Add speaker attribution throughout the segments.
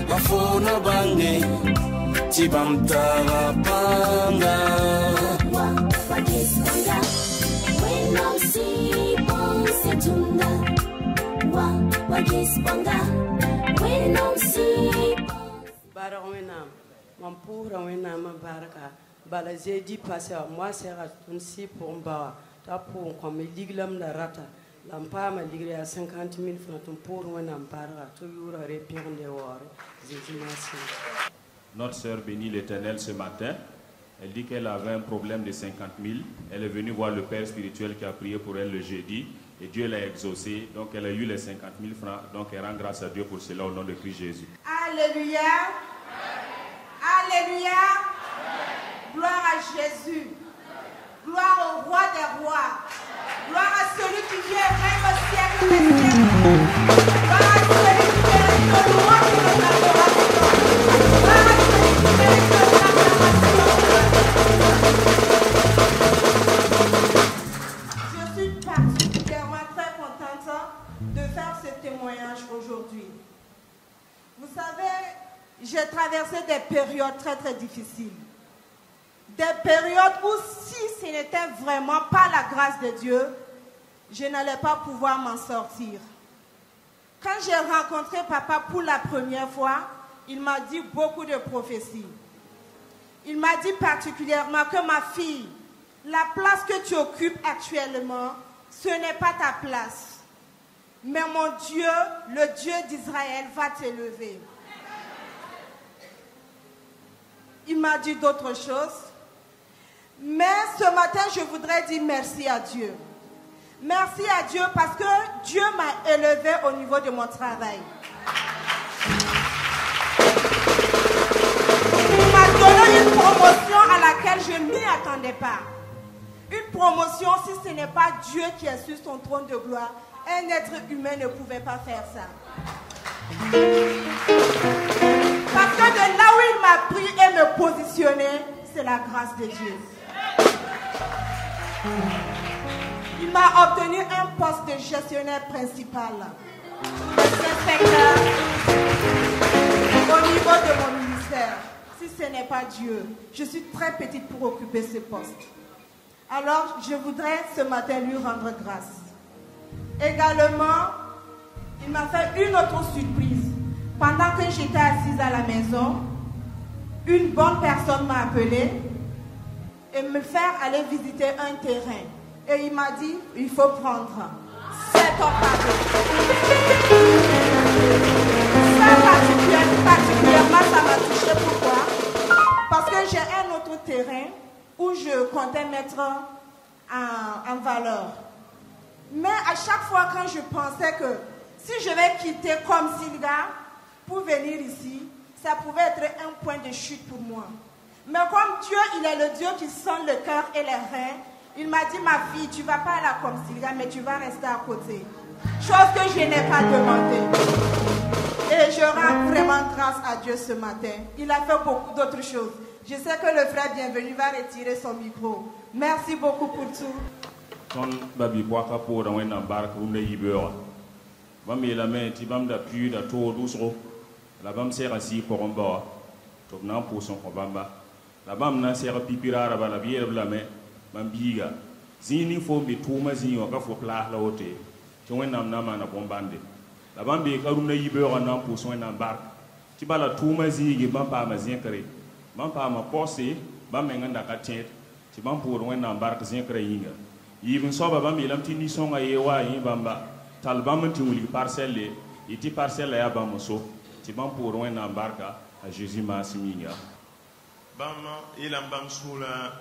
Speaker 1: na fona bange tibam tarapanga wakisonga wena usipo setunda wakisonga wena usipo
Speaker 2: bara wena mampura wena mabaraka bala jeudi passé moi c'est un si pour mba tapu comme liglam la rata l'ampa ma ligre à 50 000 francs pour wena baraka toujours répire de war Jésus merci.
Speaker 3: Notre sœur bénit l'Éternel ce matin. Elle dit qu'elle avait un problème de 50 000. Elle est venue voir le Père spirituel qui a prié pour elle le jeudi. Et Dieu l'a exaucé. Donc elle a eu les 50 000 francs. Donc elle rend grâce à Dieu pour cela au nom de Christ Jésus.
Speaker 4: Alléluia. Alléluia. Gloire à Jésus. Gloire au roi des rois. Gloire à celui qui vient règne au siècle des siècles. Gloire à celui qui vient règne au roi de notre adoration. Gloire à celui qui vient règne au Je suis particulièrement très contente de faire ce témoignage aujourd'hui. Vous savez, j'ai traversé des périodes très très difficiles. Des périodes où si ce n'était vraiment pas la grâce de Dieu, je n'allais pas pouvoir m'en sortir. Quand j'ai rencontré papa pour la première fois, il m'a dit beaucoup de prophéties. Il m'a dit particulièrement que ma fille, la place que tu occupes actuellement, ce n'est pas ta place. Mais mon Dieu, le Dieu d'Israël, va t'élever. Il m'a dit d'autres choses. Mais ce matin, je voudrais dire merci à Dieu. Merci à Dieu parce que Dieu m'a élevé au niveau de mon travail. Il m'a donné une promotion à laquelle je ne m'y attendais pas. Une promotion, si ce n'est pas Dieu qui est sur son trône de gloire, un être humain ne pouvait pas faire ça. Parce que de là où il m'a pris et me positionné, c'est la grâce de Dieu. Il m'a obtenu un poste de gestionnaire principal, de inspecteur, au niveau de mon ministère. Si ce n'est pas Dieu, je suis très petite pour occuper ce poste. Alors, je voudrais ce matin lui rendre grâce. Également, il m'a fait une autre surprise. Pendant que j'étais assise à la maison, une bonne personne m'a appelée et me faire aller visiter un terrain. Et il m'a dit, il faut prendre 7 ans par jour. Ça particulièrement, ça m'a touché. Pourquoi? Parce que j'ai un autre terrain où je comptais mettre en valeur. Mais à chaque fois quand je pensais que si je vais quitter comme Silga pour venir ici, ça pouvait être un point de chute pour moi. Mais comme Dieu, il est le Dieu qui sent le cœur et les reins, il m'a dit, ma fille, tu ne vas pas aller à Comsilga, mais tu vas rester à côté. Chose que je n'ai pas demandé. Et je rends vraiment grâce à Dieu ce matin. Il a fait beaucoup d'autres choses. Je sais que le frère bienvenu va retirer son micro. Merci beaucoup pour tout.
Speaker 3: Ton babi boaka pour dans un embarque ou le yibeur. Bami la main, tibam d'appui, da tour doucero. La bam sert assis pour un bas. Top nan pour son kobamba. La bam na sert pipira raba la bière la main. Mambiga. Zini fo mi tuma zini waka fo pla la hote. Twen nam nama na bombande. La bambe karuna yibeur nan pour son embarque. Tibala tuma zini bamba ma zin kare. Bamba ma posse, bam nganda ka tiet. Tibam pour un embarque zin kare yinga. Yibin soba bam ilam tini songa yewa yin bamba tal bam ti wuli parcelle iti parcelle ya bam so ti bam pour un embarque à Jésus Massiminga
Speaker 5: bam ilam bam sula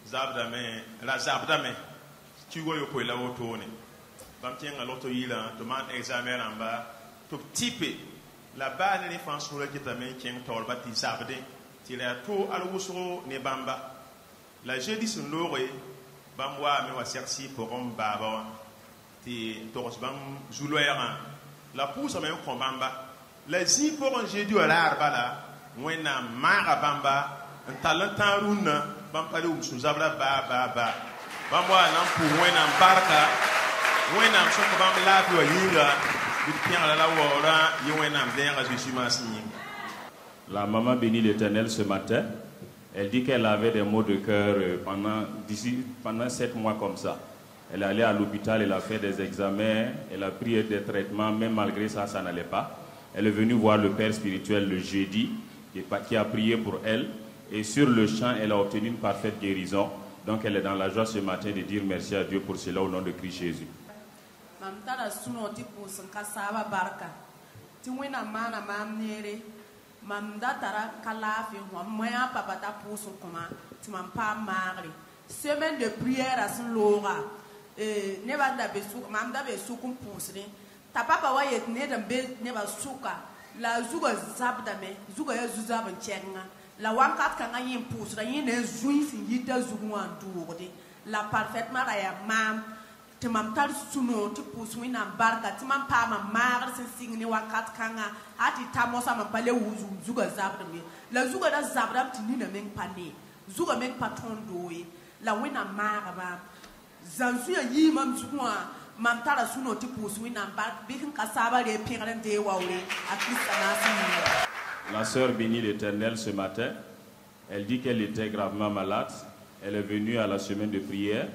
Speaker 5: zabdame la zabdame ti goyo ko la wotone bam tienga loto yila to man examen amba to type la bane ni fan sula kitame tien tolba ti zabde ti la to al wusro ne bamba la jeudi sun lore bamwa me wa sersi pour un baba ti toros bam zuloyara la pousse me ko bamba la zi pour un jeudi à l'arba la wena mara bamba un talentan runa bam pale suzabla ba bamwa nan pour wena barka wẽnnaam sõk bãmb laafɩ wã yĩnga bɩ d pẽgla la waoorã yɩ wẽnnaam dẽega Jésus maas yĩnga.
Speaker 3: La maman bénit l'Éternel ce matin. Elle dit qu'elle avait des maux de cœur pendant 7 mois comme ça. Elle est allée à l'hôpital, elle a fait des examens, elle a pris des traitements, même malgré ça, ça n'allait pas. Elle est venue voir le père spirituel le jeudi, qui a prié pour elle. Et sur le champ, elle a obtenu une parfaite guérison. Donc elle est dans la joie ce matin de dire merci à Dieu pour cela au nom de Christ Jésus.
Speaker 6: Mamda tara kalafi moya papa ta pousse comment tu m'en pas marre semaine de prière à son lora ne va da besu mamda besu kum pousse ta papa wa yet ne dambe ne ba suka la zuga zabda me zuga ya zuzaba chenga la wankat kan yin pousse da yin ne zuin sin yita zuwa ndurde la parfaitement ya mam te mam tar suno te pousse wina barka te mam pa ma mar sin singni wakat kanga ati tamosa mam pale wuzu zuga zabda me la zuga da zabda tinina men pane zuga men patron doe la wina mara ba zansu ya yi mam zuwa mam tar suno te pousse wina barka bikin kasaba le pingran de waure a Christ anasi.
Speaker 3: La sœur bénit l'Éternel ce matin. Elle dit qu'elle était gravement malade. Elle est venue à la semaine de prière.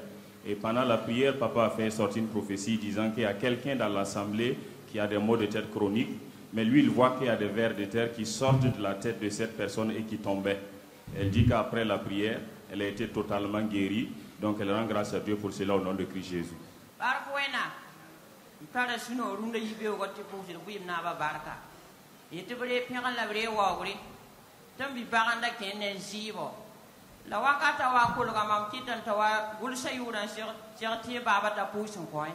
Speaker 3: Et pendant la prière, papa a fait sortir une prophétie disant qu'il y a quelqu'un dans l'assemblée qui a des maux de tête chroniques. Mais lui, il voit qu'il y a des vers de terre qui sortent de la tête de cette personne et qui tombaient. Elle dit qu'après la prière, elle a été totalement guérie. Donc elle rend grâce à Dieu pour cela au nom de Christ Jésus.
Speaker 7: La wakata wa kuluga mam kitan tawa gulsa yuran sirti baba ta pusun koy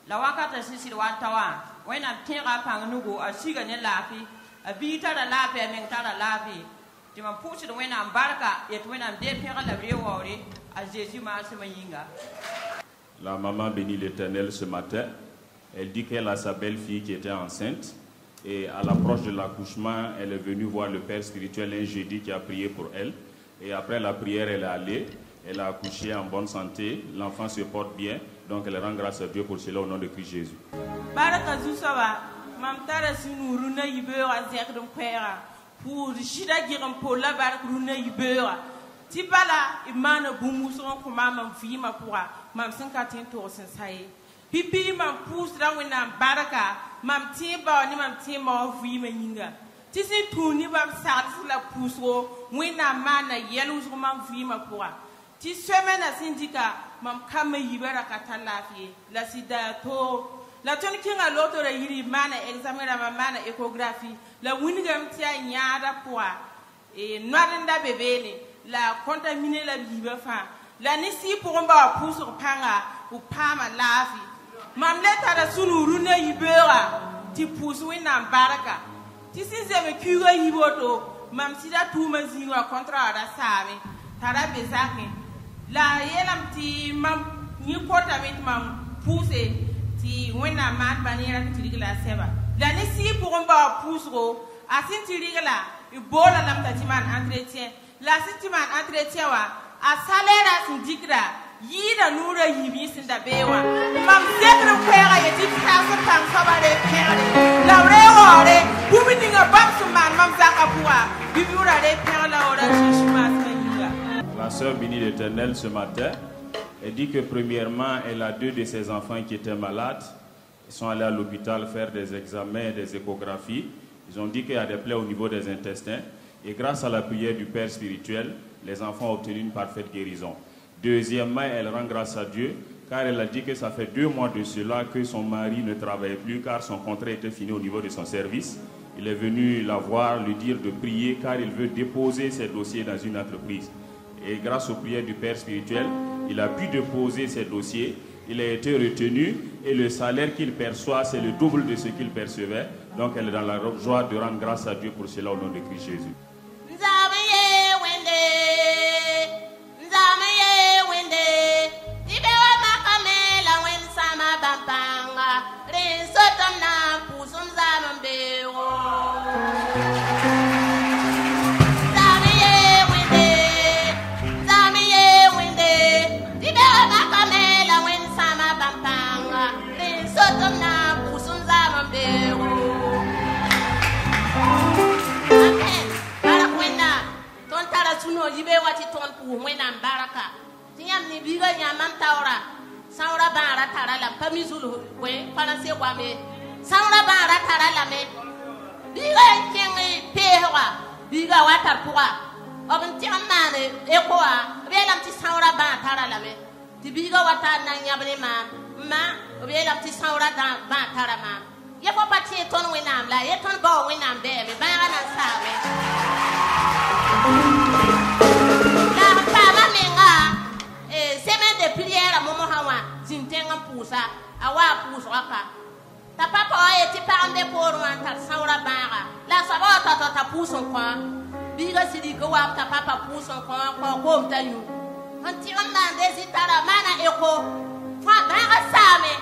Speaker 7: la wakata sisi wa tawa wena tira pangnugo asiga ne lafi abita da lafi men tara lafi tima pusu wena barka et wena de pira la brewori a Jésus ma semayinga.
Speaker 3: La maman bénit l'Éternel ce matin. Elle dit qu'elle a sa belle-fille qui était enceinte et à l'approche de l'accouchement, elle est venue voir le père spirituel un jeudi qui a prié pour elle. Et après la prière, elle est allée, elle a accouché en bonne santé, l'enfant se porte bien, donc elle rend grâce à Dieu pour cela au nom de Christ Jésus.
Speaker 8: Baraka Zusawa, Mamtara Sinu Runa Ibera Zekdom Kwera, pour Shida Giram Pola Barak Runa Ibera, Tibala, Imana Bumuson, Kumama Vima Pura, Mam Sankatin Tos and Sai. Pipi Mam Pus Rawina Baraka, Mam Timba, Nimam Timba of Vima Yinga. Tisi tuni bam sarsi la puso wina mana yelu man vima pura ti semena sindika mam kame yibera katalafi la sida to la ton kinga loto re yiri mana examena mana échographie la winigam tia nyaada pura e noadenda bebele la contaminer la biba fa la nisi pour mba puso panga u pama lafi mam leta da sunu rune yibera ti puso wina baraka. Si c'est cure hiboto, mam sida tout ma zinga contra da sami, tara bezaki. La yelam ti mam ni kota mit mam pousse ti wena man banira ti digla seba. La ni si pour mba poussero, asin ti digla, i bola lam ta ti man entretien. La si ti man entretien wa, a salaire sin digra. Yida nura yibi sinda bewa mam zekre kwera yeti tasa tan sabare pere la reore bumininga bamsuman mam zakapua bibura de pere la ora shishma.
Speaker 3: La sœur bénit l'Éternel ce matin. Elle dit que premièrement, elle a 2 de ses enfants qui étaient malades. Ils sont allés à l'hôpital faire des examens, des échographies. Ils ont dit qu'il y a des plaies au niveau des intestins. Et grâce à la prière du Père spirituel, les enfants ont obtenu une parfaite guérison. Deuxièmement, elle rend grâce à Dieu car elle a dit que ça fait 2 mois de cela que son mari ne travaillait plus car son contrat était fini au niveau de son service. Il est venu la voir, lui dire de prier car il veut déposer ses dossiers dans une entreprise. Et grâce aux prières du Père spirituel, il a pu déposer ses dossiers. Il a été retenu et le salaire qu'il perçoit, c'est le double de ce qu'il percevait. Donc elle est dans la joie de rendre grâce à Dieu pour cela au nom de Christ Jésus.
Speaker 9: tara la pamizulu we panase wame saura bara tara la me biga kengi pewa biga watar puwa obin tiamane ekoa belam ti saura ba tara la me ti biga wata na nyabne ma belam ti saura ba tara ma ye fo pati ton winam la ye ton bo winam be me ba na sawe la pa ma menga semaine de prière momo hawa zintenga pusa awa pusa aka ta papa oye ti parande pour wan ta saura bara la sabota ta puson kwa biga sidi ko wa ta papa puson kwa ko mtanyu anti onna desitara mana eko fa bara same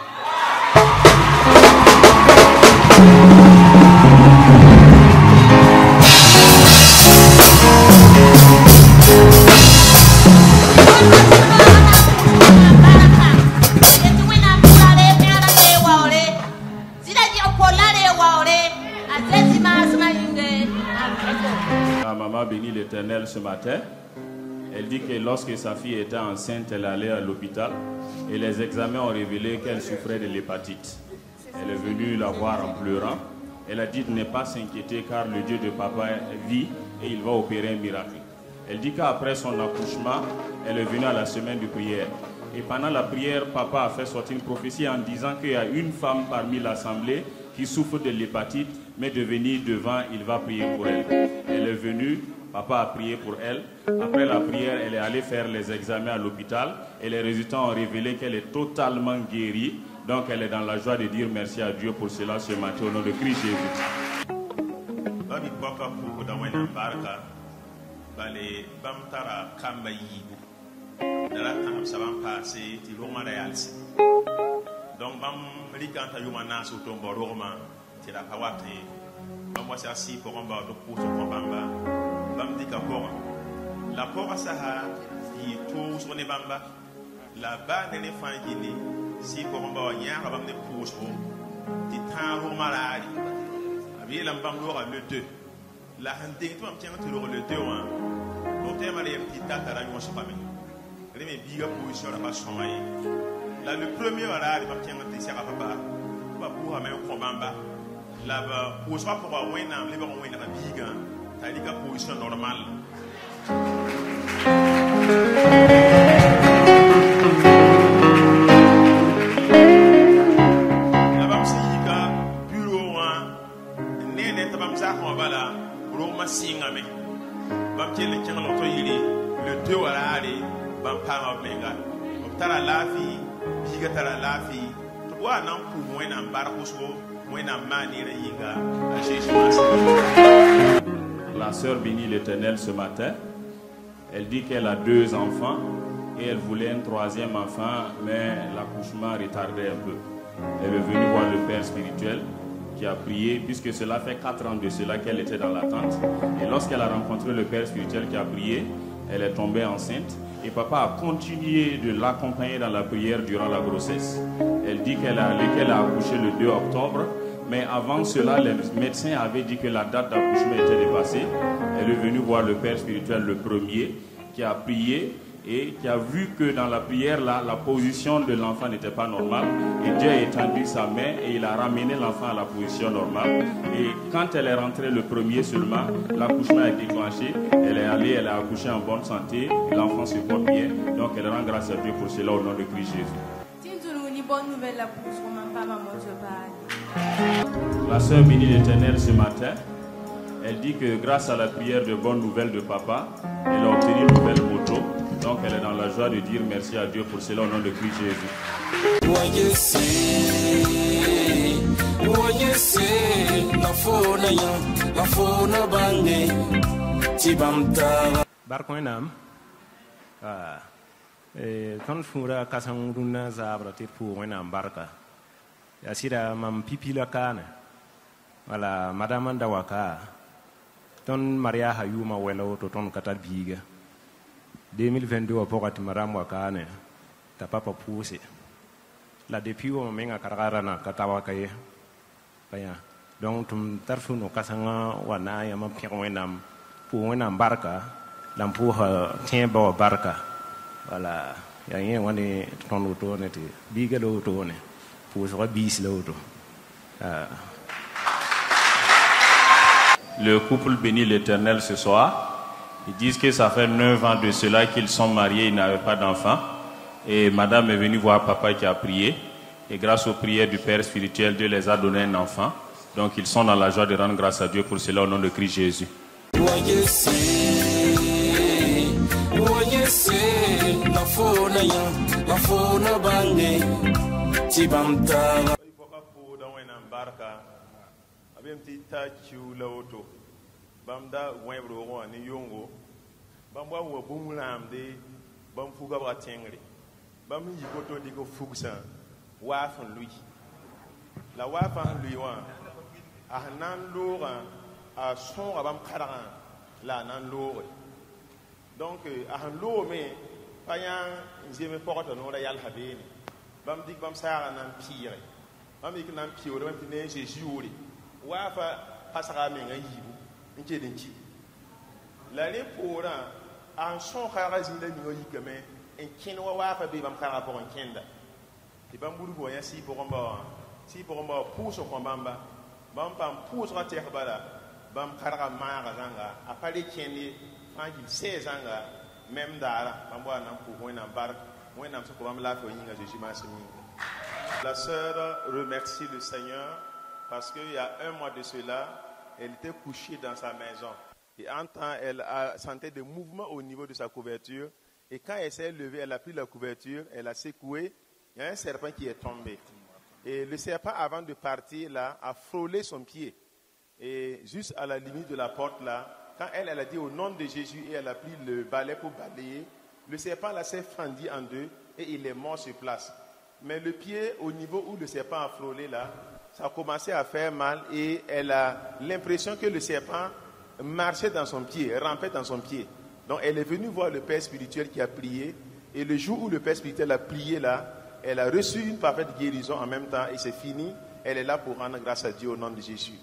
Speaker 3: La maman bénit l'Éternel ce matin. Elle dit que lorsque sa fille était enceinte, elle allait à l'hôpital et les examens ont révélé qu'elle souffrait de l'hépatite. Elle est venue la voir en pleurant. Elle a dit de ne pas s'inquiéter car le Dieu de papa vit et il va opérer un miracle. Elle dit qu'après son accouchement, elle est venue à la semaine de prière. Et pendant la prière, papa a fait sortir une prophétie en disant qu'il y a une femme parmi l'assemblée qui souffre de l'hépatite, mais de venir devant, il va prier pour elle. Elle est venue, papa a prié pour elle. Après la prière, elle est allée faire les examens à l'hôpital et les résultats ont révélé qu'elle est totalement guérie. Donc elle est dans la joie de dire merci à Dieu pour cela ce matin au nom de Christ Jésus.
Speaker 5: Donc, bam likanta yuma nasu tombo roma tira pawate bam wasi asi pour on ba do pour son bamba bam dika pour la pour saha yi to so ne bamba la ba ne fangini si pour on ba nya bam ne pour so ti tan roma la ali abi lam bam lo le 2 la hande to am tiens to le 2 wa do tema le ti tata ra yo so pami reme biga position la ba somaye. Là, le premier, voilà, il va bien rentrer à papa. Il va pouvoir mettre un combat. Là, pour soi, pour avoir un livre, on a un big. Tu as dit une position normale. Là-bas, c'est un bureau. Né, tu vas me dire qu'on va là. Roma Singame. Va me dire le 2 voilà, allez. Va me parler avec les gars. Tara la vie.
Speaker 3: La sœur bénit l'Éternel ce matin. Elle dit qu'elle a 2 enfants et elle voulait un 3e enfant, mais l'accouchement retardait un peu. Elle est venue voir le Père spirituel qui a prié, puisque cela fait 4 ans de cela qu'elle était dans l'attente. Et lorsqu'elle a rencontré le Père spirituel qui a prié, elle est tombée enceinte. Et papa a continué de l'accompagner dans la prière durant la grossesse. Elle dit qu'elle a accouché le 2 octobre. Mais avant cela, les médecins avaient dit que la date d'accouchement était dépassée. Elle est venue voir le Père spirituel le premier, qui a prié et qui a vu que dans la prière, là, la position de l'enfant n'était pas normale. Et Dieu a étendu sa main et il a ramené l'enfant à la position normale. Et quand elle est rentrée le premier seulement, l'accouchement a été déclenché. Elle est allée, elle a accouché en bonne santé. L'enfant se porte bien. Donc elle rend grâce à Dieu pour cela au nom de Christ Jésus. La sœur bénit l'Éternel ce matin. Elle dit que grâce à la prière de bonne nouvelle de papa, elle a obtenu une nouvelle moto. Donc elle est dans la joie de dire merci à Dieu pour cela au nom de Christ Jésus.
Speaker 10: Barkoinam. Ton fura kasanguruna zabra tirpu wenam barka. Yasira mam pipila kana. Wala madame Ndawaka. Ton Maria Hayuma welo to ton katar biga. 2022 apokati maramu wakane ta papa pousse la depuis au menga kararana katawakaye kaya donc tum tarfuno kasanga wana ya mampiro wenam pour wenam barka lampu tien ba barka voilà ya yin wani ton auto ne te biga lo auto ne pour so bis lo auto.
Speaker 3: Le couple bénit l'Éternel ce soir. Ils disent que ça fait 9 ans de cela qu'ils sont mariés, ils n'avaient pas d'enfants. Et madame est venue voir papa qui a prié. Et grâce aux prières du Père spirituel, Dieu les a donné un enfant. Donc ils sont dans la joie de rendre grâce à Dieu pour cela au nom de Christ Jésus.
Speaker 5: Bamda webro ni yongo bamba wo bumulam de bam fuga ba tengri bam yi goto di ko fugsa wa fan lui la wa fan lui wa ahnan lora a son bam kharan la nan lore donc ahan lo me payan zeme porte no da yal habeni bam dik bam sara nan pire bam ik nan pire bam tine jésus wori wa fa pasara me ngayibu nke denki la le pora en son kharazin da niyo yikame en kinwa wa fa be bam khara pour en kenda e bam buru go ya si pour omba pouso ko bamba bam pam pouso ra terre bala bam khara ma zanga apale kendi fangi 16 anga même dara bam bo nan pour na bar moi nam so ko bam la fo yinga Jésus masimi. La sœur remercie le Seigneur parce qu'il y a un mois de cela elle était couchée dans sa maison. Et en temps, elle a senti des mouvements au niveau de sa couverture. Et quand elle s'est levée, elle a pris la couverture, elle a secoué. Il y a un serpent qui est tombé. Et le serpent, avant de partir, là, a frôlé son pied. Et juste à la limite de la porte, là, quand elle a dit au nom de Jésus et elle a pris le balai pour balayer, le serpent là s'est fendu en deux et il est mort sur place. Mais le pied, au niveau où le serpent a frôlé, là, ça a commencé à faire mal et elle a l'impression que le serpent marchait dans son pied, rampait dans son pied. Donc elle est venue voir le Père spirituel qui a prié et le jour où le Père spirituel a prié là, elle a reçu une parfaite guérison en même temps et c'est fini. Elle est là pour rendre grâce à Dieu au nom de Jésus.